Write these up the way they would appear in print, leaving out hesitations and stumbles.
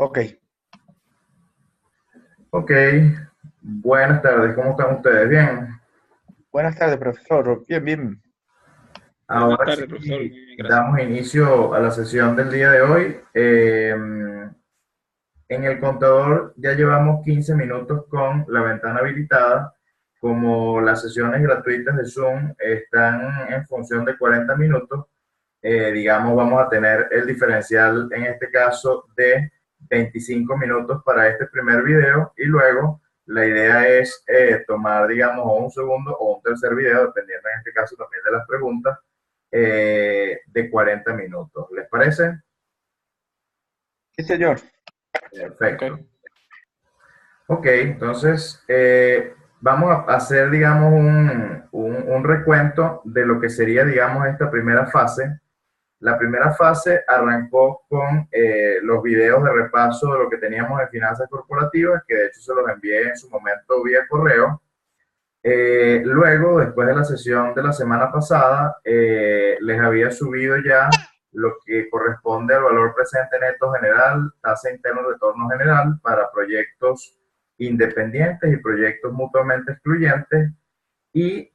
Ok. Ok, buenas tardes, ¿cómo están ustedes? Bien, Buenas tardes, profesor. Bien, bien. Buenas ahora tardes, profesor. Muy sí bien, gracias. damos inicio a la sesión del día de hoy. En el contador ya llevamos 15 minutos con la ventana habilitada. Como las sesiones gratuitas de Zoom están en función de 40 minutos, digamos, vamos a tener el diferencial en este caso de 25 minutos para este primer video y luego la idea es tomar, digamos, o un segundo o un tercer video, dependiendo en este caso también de las preguntas, de 40 minutos. ¿Les parece? Sí, señor. Ok. Perfecto. Ok, entonces vamos a hacer, digamos, un recuento de lo que sería, digamos, esta primera fase. La primera fase arrancó con los videos de repaso de lo que teníamos en finanzas corporativas, que de hecho se los envié en su momento vía correo. Luego, después de la sesión de la semana pasada, les había subido ya lo que corresponde al valor presente neto general, tasa interna de retorno general para proyectos independientes y proyectos mutuamente excluyentes. Y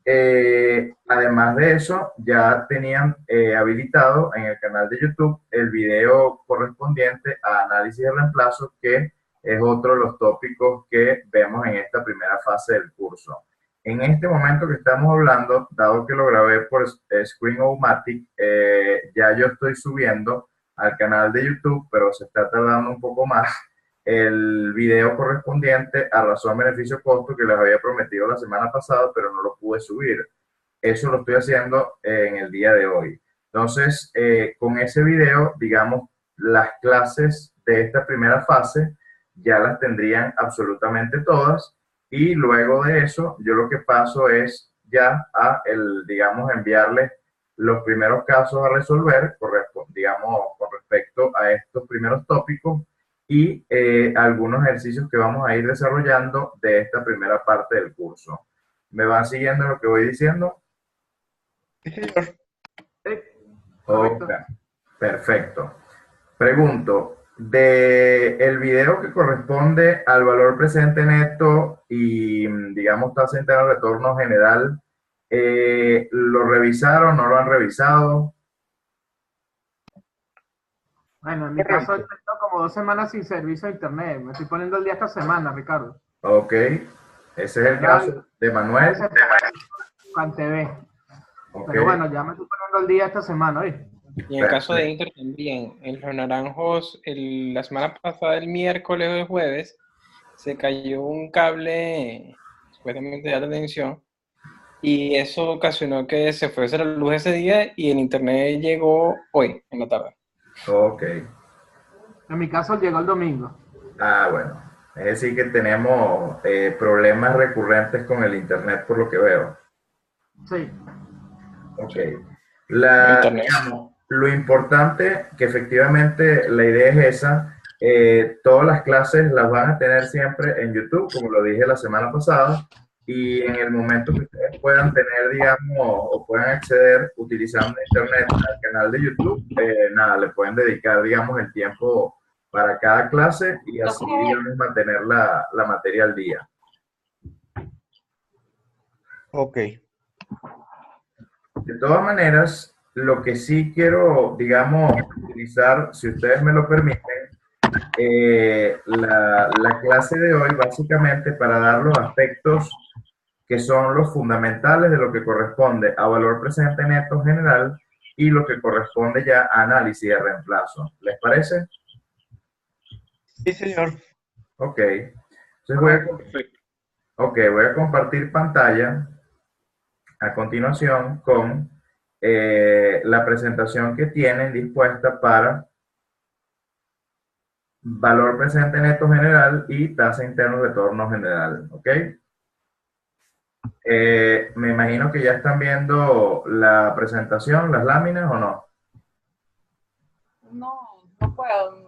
además de eso, ya tenían habilitado en el canal de YouTube el video correspondiente a análisis de reemplazo, que es otro de los tópicos que vemos en esta primera fase del curso. En este momento que estamos hablando, dado que lo grabé por Screen-O-Matic, ya yo estoy subiendo al canal de YouTube, pero se está tardando un poco más el video correspondiente a razón beneficio-costo que les había prometido la semana pasada, pero no lo pude subir. Eso lo estoy haciendo en el día de hoy. Entonces, con ese video, digamos, las clases de esta primera fase ya las tendrían absolutamente todas y luego de eso, yo lo que paso es ya a, digamos, enviarles los primeros casos a resolver, digamos, con respecto a estos primeros tópicos y algunos ejercicios que vamos a ir desarrollando de esta primera parte del curso. ¿Me van siguiendo lo que voy diciendo? Sí, señor. Sí, Ok, correcto. perfecto. Pregunto, de el video que corresponde al valor presente neto y, digamos, tasa interna de retorno general, ¿lo revisaron? ¿No lo han revisado? Bueno, en mi caso he Correcto. tenido como 2 semanas sin servicio de internet. Me estoy poniendo el día esta semana, Ricardo. Ok, ese es el Ahora, caso de Manuel. gracias por TV. Ok, Pero bueno, ya me estoy poniendo el día esta semana, ¿oíste? Y en el caso de perfecto. Inter también, en los naranjos, la semana pasada, el miércoles o el jueves, se cayó un cable supuestamente de alta tensión y eso ocasionó que se fuese la luz ese día y el internet llegó hoy en la tarde. Ok. En mi caso llegó el domingo. Ah, bueno. Es decir, que tenemos problemas recurrentes con el internet por lo que veo. Sí. Ok. Sí, el internet. Digamos, lo importante, que efectivamente la idea es esa, todas las clases las van a tener siempre en YouTube, como lo dije la semana pasada, y en el momento que ustedes puedan tener, digamos, o puedan acceder utilizando Internet al canal de YouTube, nada, le pueden dedicar, digamos, el tiempo para cada clase y así, digamos, mantener la materia al día. Ok. De todas maneras, lo que sí quiero, digamos, utilizar, si ustedes me lo permiten, la clase de hoy básicamente para dar los aspectos que son los fundamentales de lo que corresponde a valor presente neto general y lo que corresponde ya a análisis de reemplazo. ¿Les parece? Sí, señor. Ok. Entonces Correcto. Perfecto. voy a compartir pantalla a continuación con la presentación que tienen dispuesta para valor presente neto general y tasa interna de retorno general. ¿Ok? Me imagino que ya están viendo la presentación, las láminas o no. No, no puedo.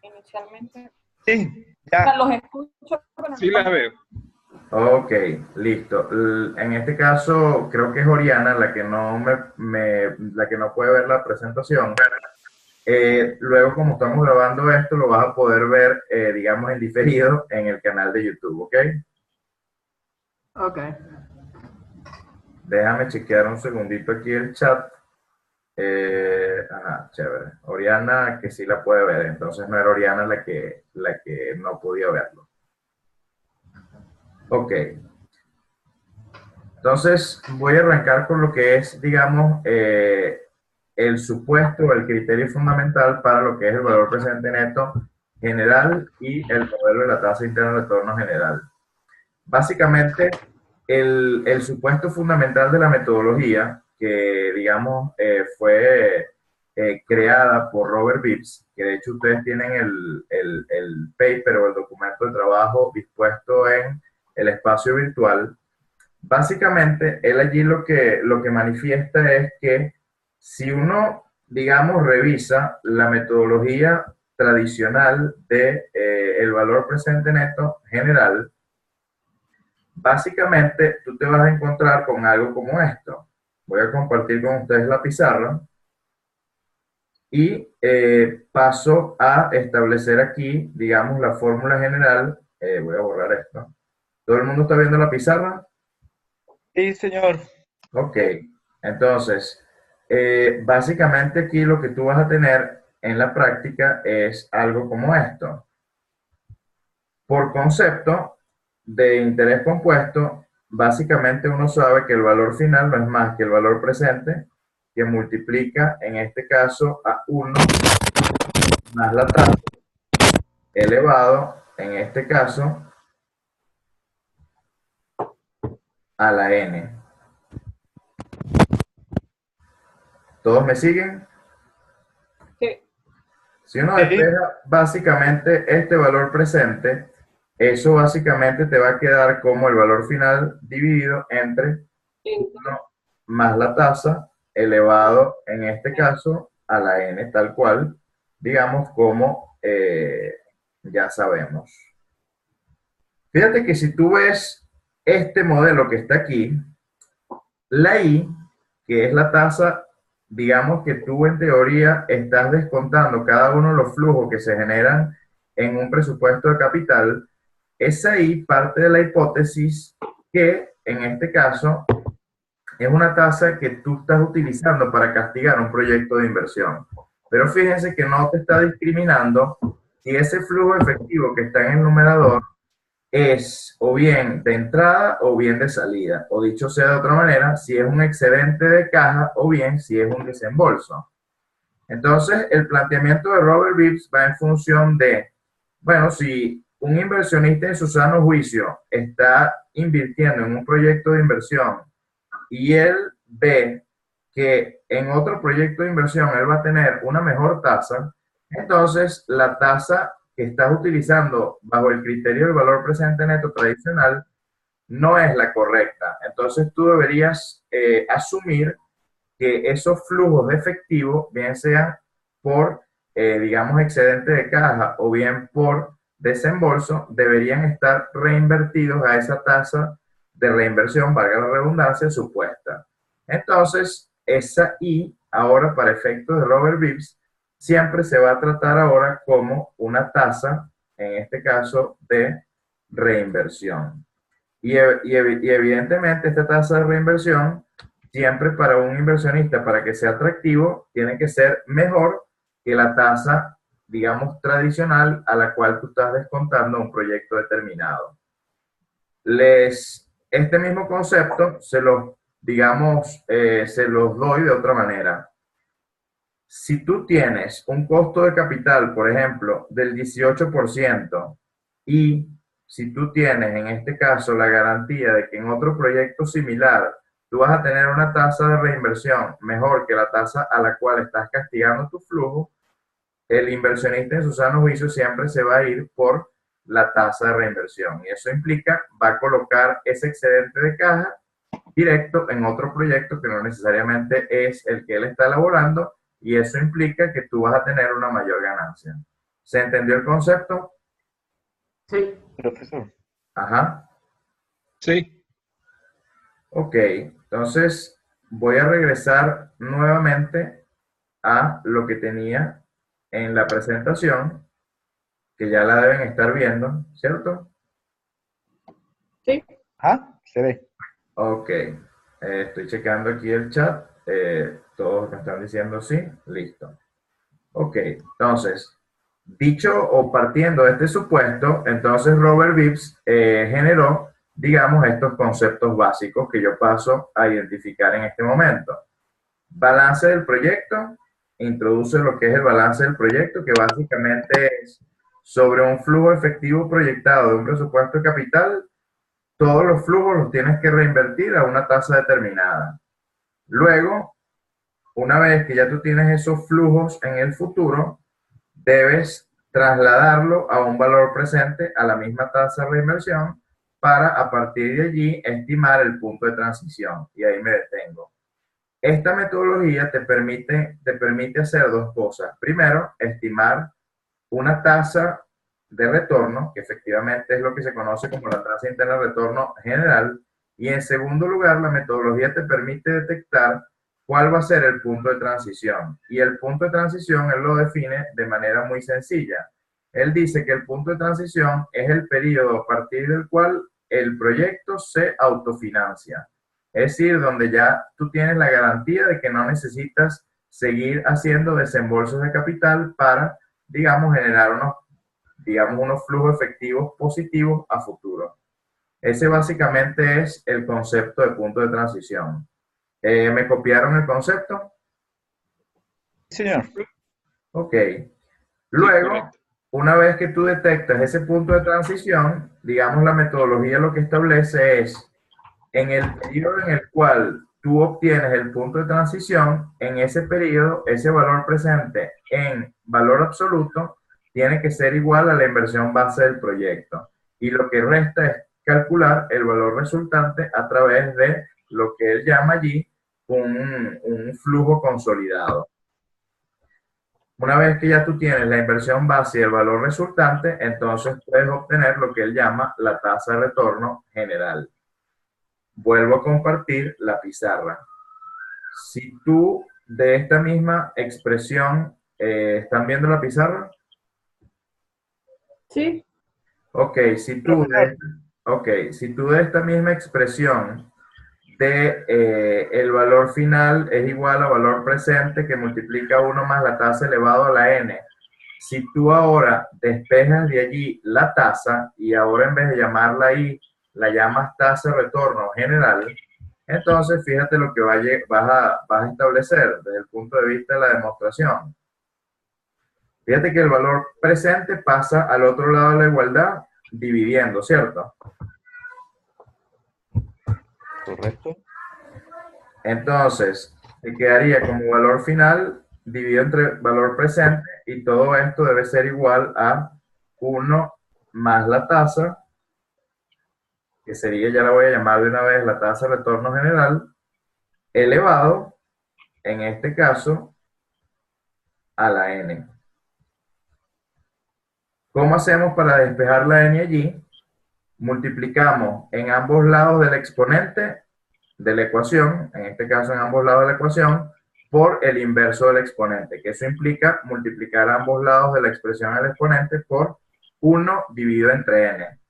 Inicialmente, Sí, o sea, ya. los escucho, pero no Sí las puedo. veo. Ok, listo. En este caso, creo que es Oriana la que no la que no puede ver la presentación. Luego, como estamos grabando esto, lo vas a poder ver, digamos, en diferido en el canal de YouTube, ¿ok? Ok. Déjame chequear un segundito aquí el chat. Ajá, chévere. Oriana, que sí la puede ver, entonces no era Oriana la que no podía verlo. Ok. Entonces, voy a arrancar con lo que es, digamos, el supuesto o el criterio fundamental para lo que es el valor presente neto general y el modelo de la tasa interna de retorno general. Básicamente, el supuesto fundamental de la metodología, que digamos fue creada por Robert Bibbs, que de hecho ustedes tienen el paper o el documento de trabajo dispuesto en el espacio virtual. Básicamente, él allí lo que manifiesta es que si uno, digamos, revisa la metodología tradicional de el valor presente neto general, básicamente tú te vas a encontrar con algo como esto. Voy a compartir con ustedes la pizarra y paso a establecer aquí, digamos, la fórmula general. Voy a borrar esto. ¿Todo el mundo está viendo la pizarra? Sí, señor. Ok, entonces, básicamente aquí lo que tú vas a tener en la práctica es algo como esto. Por concepto de interés compuesto, básicamente uno sabe que el valor final no es más que el valor presente, que multiplica, en este caso, a 1 más la tasa, elevado, en este caso, a la n. ¿Todos me siguen? Sí. Si uno Sí. despeja básicamente este valor presente, eso básicamente te va a quedar como el valor final dividido entre 1 más la tasa elevado, en este caso, a la n, tal cual, digamos, como ya sabemos. Fíjate que si tú ves este modelo que está aquí, la I, que es la tasa, digamos que tú en teoría estás descontando cada uno de los flujos que se generan en un presupuesto de capital, esa I parte de la hipótesis que en este caso es una tasa que tú estás utilizando para castigar un proyecto de inversión. Pero fíjense que no te está discriminando si ese flujo efectivo que está en el numerador es o bien de entrada o bien de salida, o dicho sea de otra manera, si es un excedente de caja o bien si es un desembolso. Entonces, el planteamiento de Robert Bibbs va en función de, bueno, si un inversionista en su sano juicio está invirtiendo en un proyecto de inversión y él ve que en otro proyecto de inversión él va a tener una mejor tasa, entonces la tasa que estás utilizando bajo el criterio del valor presente neto tradicional no es la correcta. Entonces tú deberías asumir que esos flujos de efectivo, bien sean por, digamos, excedente de caja o bien por desembolso, deberían estar reinvertidos a esa tasa de reinversión, valga la redundancia, supuesta. Entonces, esa I, ahora para efectos de Robert Bibbs, siempre se va a tratar ahora como una tasa, en este caso, de reinversión. Y evidentemente esta tasa de reinversión, siempre para un inversionista, para que sea atractivo, tiene que ser mejor que la tasa, digamos, tradicional a la cual tú estás descontando un proyecto determinado. Este mismo concepto se los, digamos, se los doy de otra manera. Si tú tienes un costo de capital, por ejemplo, del 18% y si tú tienes en este caso la garantía de que en otro proyecto similar tú vas a tener una tasa de reinversión mejor que la tasa a la cual estás castigando tu flujo, el inversionista en su sano juicio siempre se va a ir por la tasa de reinversión. Y eso implica, va a colocar ese excedente de caja directo en otro proyecto que no necesariamente es el que él está elaborando, y eso implica que tú vas a tener una mayor ganancia. ¿Se entendió el concepto? Sí. Profesor. Ajá. Sí. Ok, entonces voy a regresar nuevamente a lo que tenía en la presentación, que ya la deben estar viendo, ¿cierto? Sí. Ah, se ve. Ok, estoy checando aquí el chat, todos me están diciendo sí, listo. Ok, entonces, dicho o partiendo de este supuesto, entonces Robert Vips generó, digamos, estos conceptos básicos que yo paso a identificar en este momento. Balance del proyecto, introduce lo que es el balance del proyecto, que básicamente es sobre un flujo efectivo proyectado de un presupuesto de capital, todos los flujos los tienes que reinvertir a una tasa determinada. Luego, una vez que ya tú tienes esos flujos en el futuro, debes trasladarlo a un valor presente a la misma tasa de reinversión para a partir de allí estimar el punto de transición. Y ahí me detengo. Esta metodología te permite hacer dos cosas. Primero, estimar una tasa de retorno, que efectivamente es lo que se conoce como la tasa interna de retorno general. Y en segundo lugar, la metodología te permite detectar cuál va a ser el punto de transición. Y el punto de transición él lo define de manera muy sencilla. Él dice que el punto de transición es el periodo a partir del cual el proyecto se autofinancia. Es decir, donde ya tú tienes la garantía de que no necesitas seguir haciendo desembolsos de capital para, digamos, generar unos flujos efectivos positivos a futuro. Ese básicamente es el concepto de punto de transición. ¿Me copiaron el concepto? Sí, señor. Ok. Sí, Luego, correcto. una vez que tú detectas ese punto de transición, digamos, la metodología lo que establece es, en el periodo en el cual tú obtienes el punto de transición, en ese periodo, ese valor presente en valor absoluto tiene que ser igual a la inversión base del proyecto. Y lo que resta es calcular el valor resultante a través de lo que él llama allí un flujo consolidado. Una vez que ya tú tienes la inversión base y el valor resultante, entonces puedes obtener lo que él llama la tasa de retorno general. Vuelvo a compartir la pizarra. Si tú de esta misma expresión, ¿están viendo la pizarra? Sí. Ok, si tú de esta misma expresión de el valor final es igual a valor presente que multiplica 1 más la tasa elevado a la n. Si tú ahora despejas de allí la tasa y ahora en vez de llamarla I, la llamas tasa de retorno general, entonces fíjate lo que vas a establecer desde el punto de vista de la demostración. Fíjate que el valor presente pasa al otro lado de la igualdad dividiendo, ¿cierto? Correcto. Entonces, te quedaría como valor final dividido entre valor presente y todo esto debe ser igual a 1 más la tasa, que sería, ya la voy a llamar de una vez la tasa de retorno general, elevado, en este caso, a la n. ¿Cómo hacemos para despejar la n allí? Multiplicamos en ambos lados del exponente de la ecuación, en este caso en ambos lados de la ecuación, por el inverso del exponente, que eso implica multiplicar ambos lados de la expresión del exponente por 1 dividido entre n.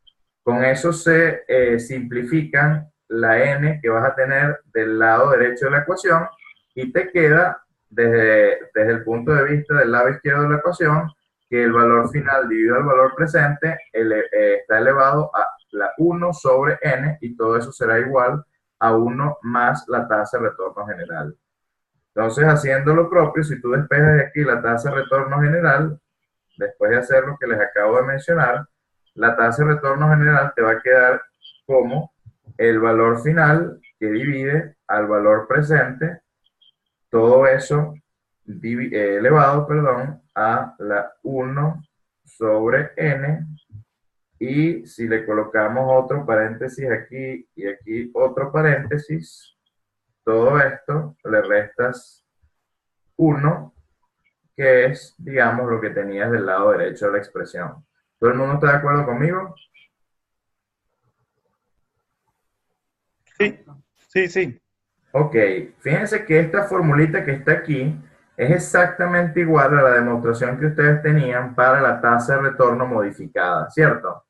Con eso se simplifican la n que vas a tener del lado derecho de la ecuación y te queda desde el punto de vista del lado izquierdo de la ecuación que el valor final dividido al valor presente está elevado a la 1 sobre n y todo eso será igual a 1 más la tasa de retorno general. Entonces, haciendo lo propio, si tú despejas de aquí la tasa de retorno general, después de hacer lo que les acabo de mencionar, la tasa de retorno general te va a quedar como el valor final que divide al valor presente, todo eso elevado, perdón, a la 1 sobre n, y si le colocamos otro paréntesis aquí y aquí otro paréntesis, todo esto le restas 1, que es, digamos, lo que tenías del lado derecho de la expresión. ¿Todo el mundo está de acuerdo conmigo? Sí, sí, sí. Ok, fíjense que esta formulita que está aquí Es exactamente igual a la demostración que ustedes tenían para la tasa de retorno modificada, ¿cierto?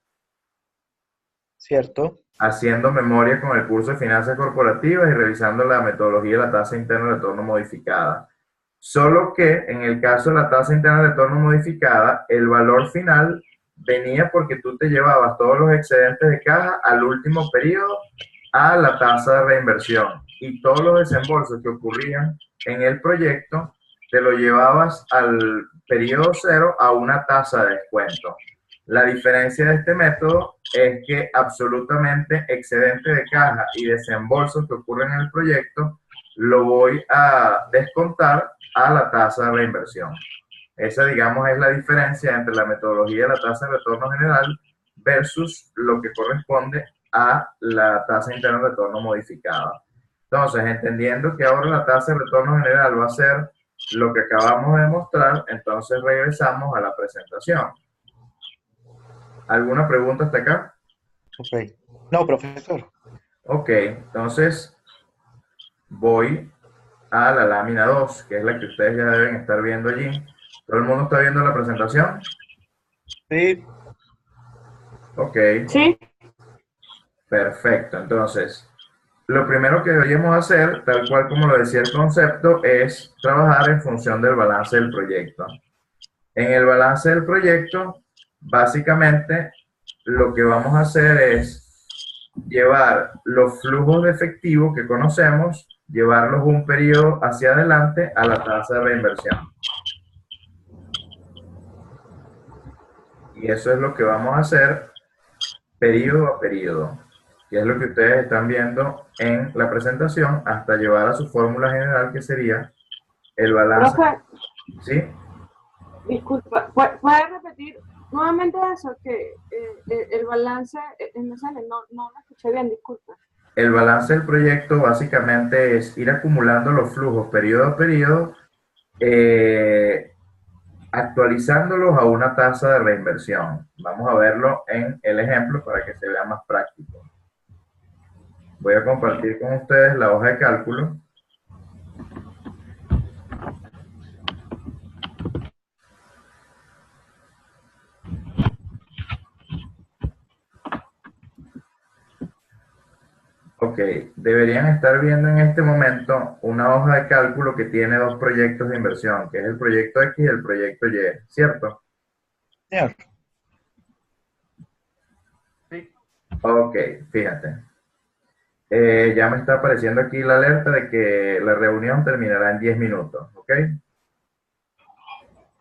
¿Cierto? Haciendo memoria con el curso de finanzas corporativas y revisando la metodología de la tasa interna de retorno modificada. Solo que en el caso de la tasa interna de retorno modificada, el valor final venía porque tú te llevabas todos los excedentes de caja al último periodo a la tasa de reinversión y todos los desembolsos que ocurrían en el proyecto te lo llevabas al periodo cero a una tasa de descuento. La diferencia de este método es que absolutamente excedente de caja y desembolsos que ocurren en el proyecto lo voy a descontar a la tasa de reinversión. Esa, digamos, es la diferencia entre la metodología de la tasa de retorno general versus lo que corresponde a la tasa interna de retorno modificada. Entonces, entendiendo que ahora la tasa de retorno general va a ser lo que acabamos de demostrar, entonces regresamos a la presentación. ¿Alguna pregunta hasta acá? Ok. No, profesor. Ok, entonces voy a la lámina 2, que es la que ustedes ya deben estar viendo allí. ¿Todo el mundo está viendo la presentación? Sí. Ok, Sí. perfecto. Entonces, lo primero que deberíamos hacer, tal cual como lo decía el concepto, es trabajar en función del balance del proyecto. En el balance del proyecto, básicamente, lo que vamos a hacer es llevar los flujos de efectivo que conocemos, llevarlos un periodo hacia adelante a la tasa de reinversión. Y eso es lo que vamos a hacer periodo a periodo, que es lo que ustedes están viendo en la presentación, hasta llevar a su fórmula general, que sería el balance. Profe, ¿Sí? disculpa, ¿puede repetir nuevamente eso? Que el balance, no sale, no lo escuché bien, disculpa. El balance del proyecto básicamente es ir acumulando los flujos periodo a periodo, actualizándolos a una tasa de reinversión. Vamos a verlo en el ejemplo para que se vea más práctico. Voy a compartir con ustedes la hoja de cálculo. Ok, deberían estar viendo en este momento una hoja de cálculo que tiene dos proyectos de inversión, que es el proyecto X y el proyecto Y, ¿cierto? Señor. Sí. Ok, fíjate. Ya me está apareciendo aquí la alerta de que la reunión terminará en 10 minutos, ¿ok?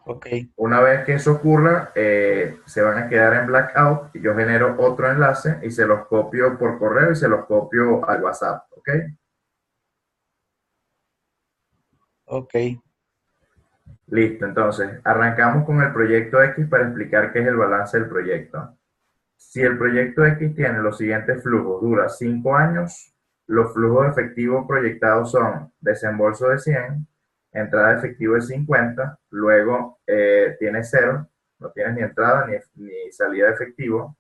Ok. Una vez que eso ocurra, se van a quedar en blackout y yo genero otro enlace y se los copio por correo y se los copio al WhatsApp, ¿ok? Ok. Listo, entonces arrancamos con el proyecto X para explicar qué es el balance del proyecto. Si el proyecto X tiene los siguientes flujos, dura 5 años, los flujos de efectivo proyectados son desembolso de 100, entrada de efectivo de 50, luego tiene 0, no tienes ni entrada ni salida de efectivo.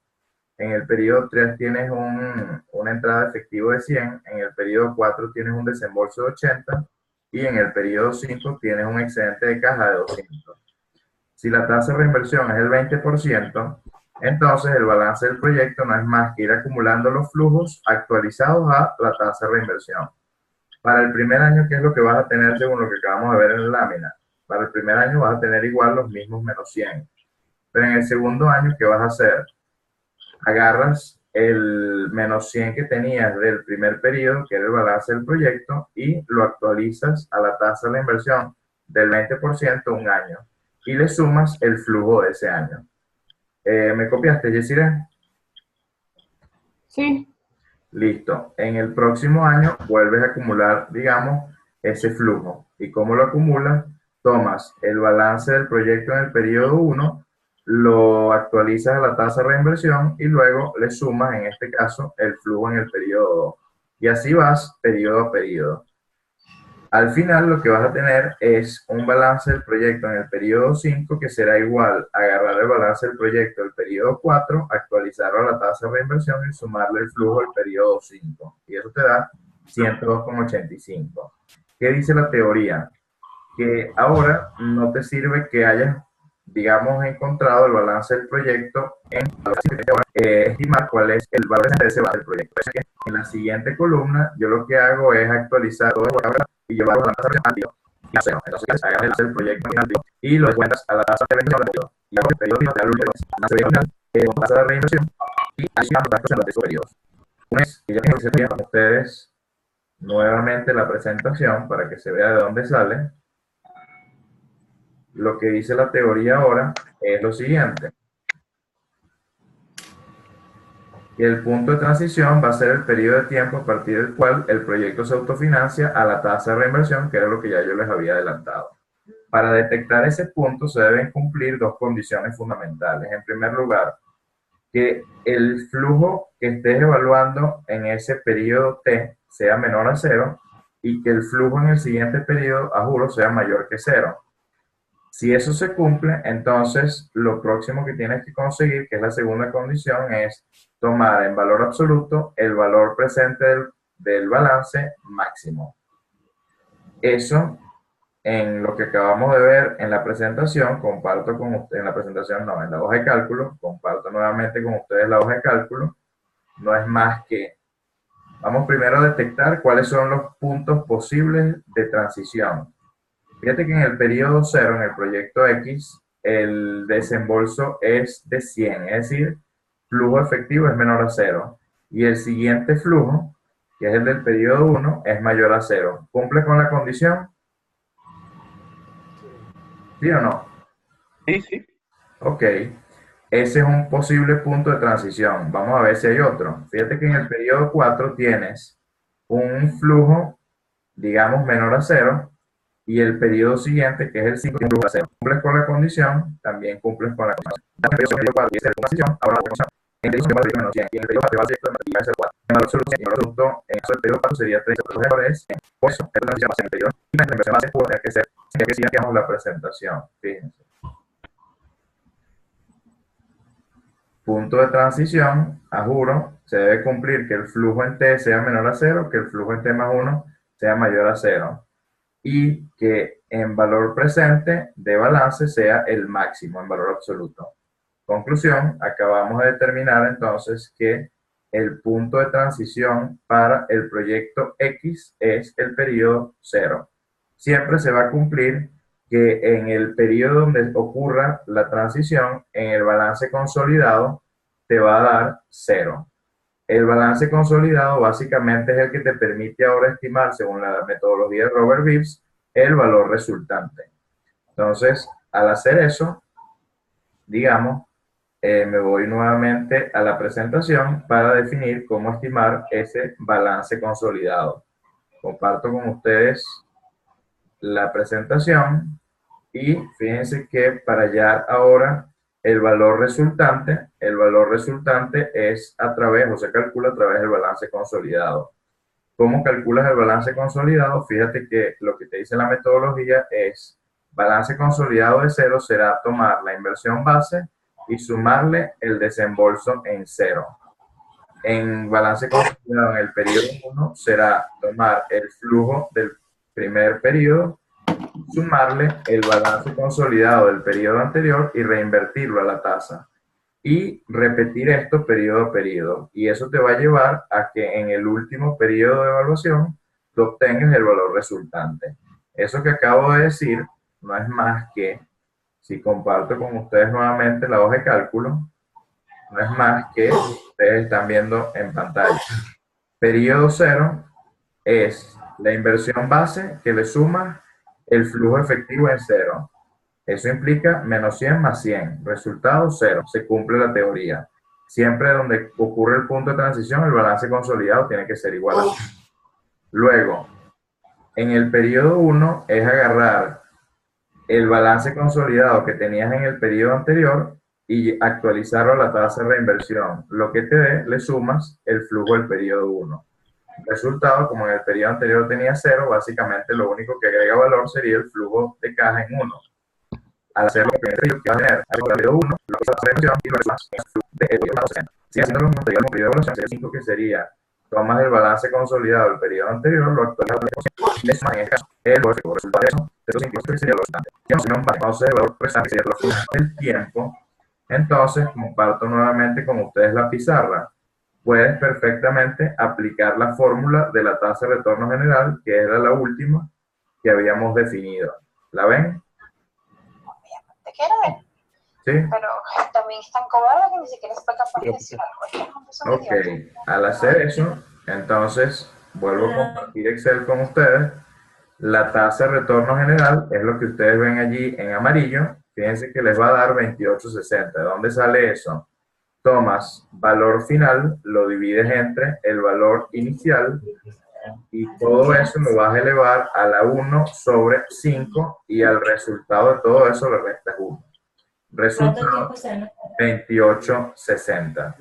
En el periodo 3 tienes una entrada de efectivo de 100, en el periodo 4 tienes un desembolso de 80 y en el periodo 5 tienes un excedente de caja de 200. Si la tasa de reinversión es el 20%, entonces el balance del proyecto no es más que ir acumulando los flujos actualizados a la tasa de reinversión. Para el primer año, ¿qué es lo que vas a tener según lo que acabamos de ver en la lámina? Para el primer año vas a tener igual los mismos menos 100. Pero en el segundo año, ¿qué vas a hacer? Agarras el menos 100 que tenías del primer periodo, que era el balance del proyecto, y lo actualizas a la tasa de la inversión del 20% un año. Y le sumas el flujo de ese año. ¿Me copiaste, Yesira? Sí. Listo. En el próximo año vuelves a acumular, digamos, ese flujo. ¿Y cómo lo acumulas? Tomas el balance del proyecto en el periodo 1, lo actualizas a la tasa de reinversión y luego le sumas, en este caso, el flujo en el periodo 2. Y así vas periodo a periodo. Al final lo que vas a tener es un balance del proyecto en el periodo 5 que será igual a agarrar el balance del proyecto del periodo 4, actualizarlo a la tasa de reinversión y sumarle el flujo del periodo 5. Y eso te da 102,85. ¿Qué dice la teoría? que ahora no te sirve que hayas, digamos, encontrado el balance del proyecto estimar cuál es el valor de ese balance del proyecto. Es que en la siguiente columna yo lo que hago es actualizar todo y llevarlo a la tasa de rendimiento. Entonces hagas el proyecto y lo descuentas a la tasa de rendimiento y hago el periodo final con tasa de reinversión y así vamos a hacer los periodos. Una vez que ya tengo con ustedes nuevamente la presentación para que se vea de dónde sale, lo que dice la teoría ahora es lo siguiente. Y el punto de transición va a ser el periodo de tiempo a partir del cual el proyecto se autofinancia a la tasa de reinversión, que era lo que ya yo les había adelantado. Para detectar ese punto se deben cumplir dos condiciones fundamentales. En primer lugar, que el flujo que estés evaluando en ese periodo T sea menor a 0 y que el flujo en el siguiente periodo, a juro, sea mayor que 0. Si eso se cumple, entonces lo próximo que tienes que conseguir, que es la segunda condición, es tomar en valor absoluto el valor presente del balance máximo. Eso, en lo que acabamos de ver en la presentación, comparto con ustedes, en la presentación no, en la hoja de cálculo, comparto nuevamente con ustedes la hoja de cálculo, no es más que, vamos primero a detectar cuáles son los puntos posibles de transición. Fíjate que en el periodo 0, en el proyecto X, el desembolso es de 100, es decir, flujo efectivo es menor a 0. Y el siguiente flujo, que es el del periodo 1, es mayor a 0. ¿Cumple con la condición? ¿Sí o no? Sí, sí. Ok. Ese es un posible punto de transición. Vamos a ver si hay otro. Fíjate que en el periodo 4 tienes un flujo, digamos, menor a 0. Y el periodo siguiente, que es el 5, cumples con la condición, también cumples con la condición. En el periodo 4 dice la condición, ahora la condición. En el periodo 4 menos 100, y en el periodo 4 va a ser el 4. En el absoluto, en el period 4 sería 30 errores. Por eso, esta transición va a ser en el periodo. Y la inversión base puede que ser, que sigamos la presentación. Fíjense. Punto de transición, a juro, se debe cumplir que el flujo en T sea menor a 0, que el flujo en T más 1 sea mayor a 0. Y que en valor presente de balance sea el máximo en valor absoluto. Conclusión, acabamos de determinar entonces que el punto de transición para el proyecto X es el periodo 0. Siempre se va a cumplir que en el periodo donde ocurra la transición, en el balance consolidado, te va a dar 0. El balance consolidado básicamente es el que te permite ahora estimar, según la metodología de Robert Gibbs, el valor resultante. Entonces, al hacer eso, digamos, me voy nuevamente a la presentación para definir cómo estimar ese balance consolidado. Comparto con ustedes la presentación y fíjense que para hallar ahora el valor resultante es a través, o se calcula a través del balance consolidado. ¿Cómo calculas el balance consolidado? Fíjate que lo que te dice la metodología es balance consolidado de 0 será tomar la inversión base y sumarle el desembolso en 0. En balance consolidado en el periodo 1 será tomar el flujo del primer periodo, sumarle el balance consolidado del periodo anterior y reinvertirlo a la tasa. Y repetir esto periodo a periodo. Y eso te va a llevar a que en el último periodo de evaluación tú obtengas el valor resultante. Eso que acabo de decir no es más que, si comparto con ustedes nuevamente la hoja de cálculo, no es más que ustedes están viendo en pantalla. Periodo 0 es la inversión base que le suma el flujo efectivo en 0. Eso implica menos 100 más 100. Resultado 0. Se cumple la teoría. Siempre donde ocurre el punto de transición, el balance consolidado tiene que ser igual a 0. Luego, en el periodo 1 es agarrar el balance consolidado que tenías en el periodo anterior y actualizarlo a la tasa de reinversión. Lo que te dé, le sumas el flujo del periodo 1. Resultado, como en el periodo anterior tenía 0, básicamente lo único que agrega valor sería el flujo de caja en 1. Al hacerlo en el periodo que va a tener el periodo 1, lo que es la reinversión y lo demás en el flujo de el periodo 60. Sigue haciendo lo mismo, el periodo de evaluación sería 5, que sería tomas el balance consolidado del periodo anterior, lo actualizas y le sumas en este caso el valor efectivo resultado de eso, que sería lo restante. Entonces, el valor restante sería lo final del tiempo. Entonces, comparto nuevamente con ustedes la pizarra. Puedes perfectamente aplicar la fórmula de la tasa de retorno general, que era la última que habíamos definido. ¿La ven? Te quiero ver, ¿Sí? pero también es tan cobarde que ni siquiera fue capaz de decir algo. Ok, al hacer eso, entonces vuelvo a compartir Excel con ustedes. La tasa de retorno general es lo que ustedes ven allí en amarillo. Fíjense que les va a dar 28.60. ¿De dónde sale eso? Tomas valor final, lo divides entre el valor inicial y todo eso lo vas a elevar a la 1 sobre 5 y al resultado de todo eso le restas 1. Resultado 28.60.